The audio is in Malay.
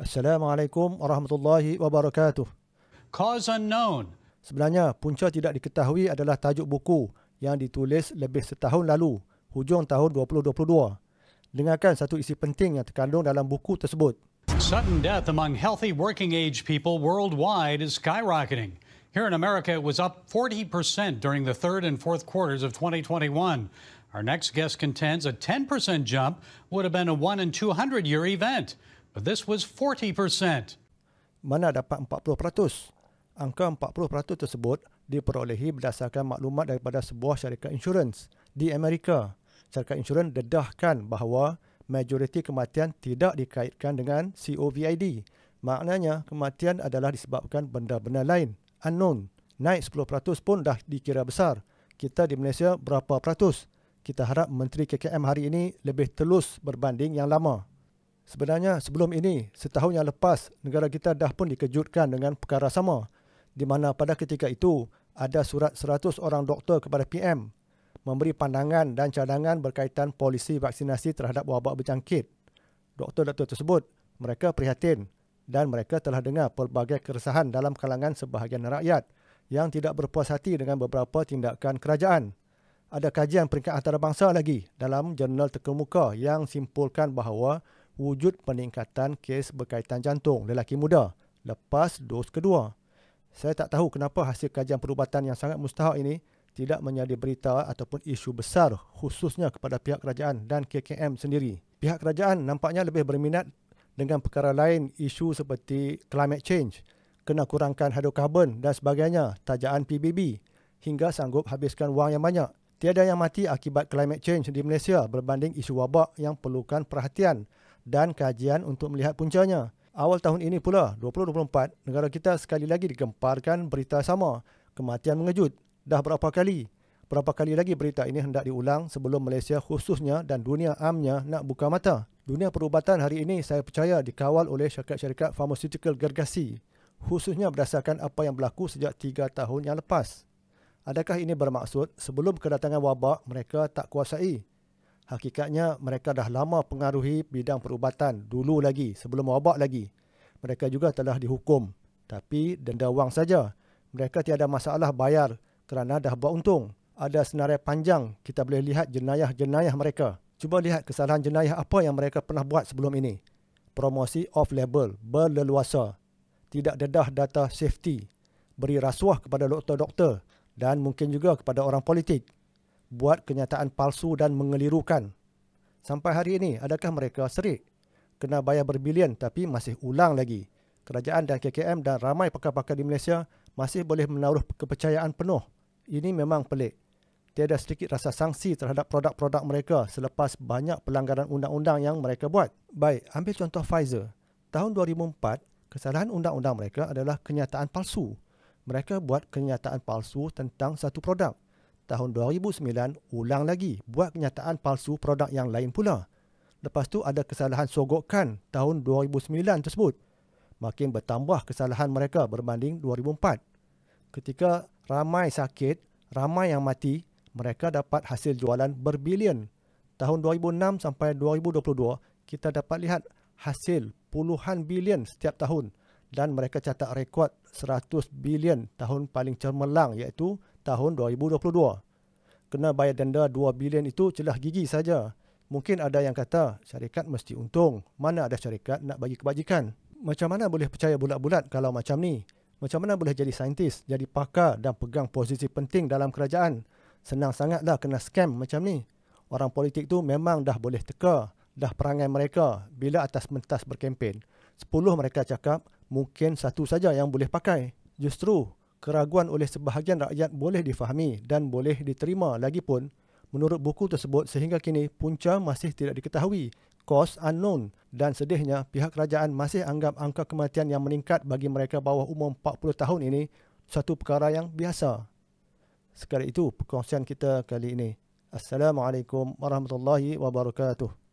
Assalamualaikum warahmatullahi wabarakatuh. Cause unknown. Sebenarnya, punca tidak diketahui adalah tajuk buku yang ditulis lebih setahun lalu, hujung tahun 2022. Dengarkan satu isi penting yang terkandung dalam buku tersebut. Sudden death among healthy working age people worldwide is skyrocketing. Here in America, it was up 40% during the third and fourth quarters of 2021. Our next guest contends a 10% jump would have been a 1 in 200 year event, but this was 40%. Mana dapat 40%? Angka 40% tersebut diperolehi berdasarkan maklumat daripada sebuah syarikat insurans di Amerika. Syarikat insurans dedahkan bahawa majoriti kematian tidak dikaitkan dengan COVID. Maknanya kematian adalah disebabkan benda-benda lain, unknown. Naik 10% pun dah dikira besar. Kita di Malaysia berapa peratus? Kita harap Menteri KKM hari ini lebih telus berbanding yang lama. Sebenarnya sebelum ini, setahun yang lepas, negara kita dah pun dikejutkan dengan perkara sama, di mana pada ketika itu ada surat 100 orang doktor kepada PM memberi pandangan dan cadangan berkaitan polisi vaksinasi terhadap wabak berjangkit. Doktor-doktor tersebut, mereka prihatin dan mereka telah dengar pelbagai keresahan dalam kalangan sebahagian rakyat yang tidak berpuas hati dengan beberapa tindakan kerajaan. Ada kajian peringkat antarabangsa lagi dalam jurnal terkemuka yang simpulkan bahawa wujud peningkatan kes berkaitan jantung lelaki muda lepas dos kedua. Saya tak tahu kenapa hasil kajian perubatan yang sangat mustahak ini tidak menjadi berita ataupun isu besar khususnya kepada pihak kerajaan dan KKM sendiri. Pihak kerajaan nampaknya lebih berminat dengan perkara lain, isu seperti climate change, kena kurangkan hidrokarbon dan sebagainya, tajaan PBB, hingga sanggup habiskan wang yang banyak. Tiada yang mati akibat climate change di Malaysia berbanding isu wabak yang perlukan perhatian dan kajian untuk melihat puncanya. Awal tahun ini pula, 2024, negara kita sekali lagi digemparkan berita sama. Kematian mengejut. Dah berapa kali? Berapa kali lagi berita ini hendak diulang sebelum Malaysia khususnya dan dunia amnya nak buka mata? Dunia perubatan hari ini saya percaya dikawal oleh syarikat-syarikat farmaceutical gergasi, khususnya berdasarkan apa yang berlaku sejak 3 tahun yang lepas. Adakah ini bermaksud sebelum kedatangan wabak mereka tak kuasai? Hakikatnya mereka dah lama pengaruhi bidang perubatan dulu lagi, sebelum wabak lagi. Mereka juga telah dihukum, tapi denda wang saja. Mereka tiada masalah bayar kerana dah buat untung. Ada senarai panjang, kita boleh lihat jenayah-jenayah mereka. Cuba lihat kesalahan jenayah apa yang mereka pernah buat sebelum ini. Promosi off-label, berleluasa, tidak dedah data safety, beri rasuah kepada doktor-doktor dan mungkin juga kepada orang politik. Buat kenyataan palsu dan mengelirukan. Sampai hari ini, adakah mereka serik? Kena bayar berbilion tapi masih ulang lagi. Kerajaan dan KKM dan ramai pakar-pakar di Malaysia masih boleh menaruh kepercayaan penuh. Ini memang pelik. Tiada sedikit rasa sangsi terhadap produk-produk mereka selepas banyak pelanggaran undang-undang yang mereka buat. Baik, ambil contoh Pfizer. Tahun 2004, kesalahan undang-undang mereka adalah kenyataan palsu. Mereka buat kenyataan palsu tentang satu produk. Tahun 2009, ulang lagi, buat kenyataan palsu produk yang lain pula. Lepas tu ada kesalahan sogokan tahun 2009 tersebut. Makin bertambah kesalahan mereka berbanding 2004. Ketika ramai sakit, ramai yang mati, mereka dapat hasil jualan berbilion. Tahun 2006 sampai 2022, kita dapat lihat hasil puluhan bilion setiap tahun. Dan mereka catat rekod 100 bilion tahun paling cemerlang iaitu tahun 2022. Kena bayar denda 2 bilion itu celah gigi saja. Mungkin ada yang kata syarikat mesti untung. Mana ada syarikat nak bagi kebajikan? Macam mana boleh percaya bulat-bulat kalau macam ni? Macam mana boleh jadi saintis, jadi pakar dan pegang posisi penting dalam kerajaan? Senang sangatlah kena scam macam ni. Orang politik tu memang dah boleh teka. Dah perangai mereka bila atas mentas berkempen. 10 mereka cakap, mungkin satu saja yang boleh pakai. Justru, keraguan oleh sebahagian rakyat boleh difahami dan boleh diterima. Lagipun, menurut buku tersebut sehingga kini punca masih tidak diketahui. Cause unknown. Dan sedihnya, pihak kerajaan masih anggap angka kematian yang meningkat bagi mereka bawah umur 40 tahun ini satu perkara yang biasa. Sekali itu perkongsian kita kali ini. Assalamualaikum warahmatullahi wabarakatuh.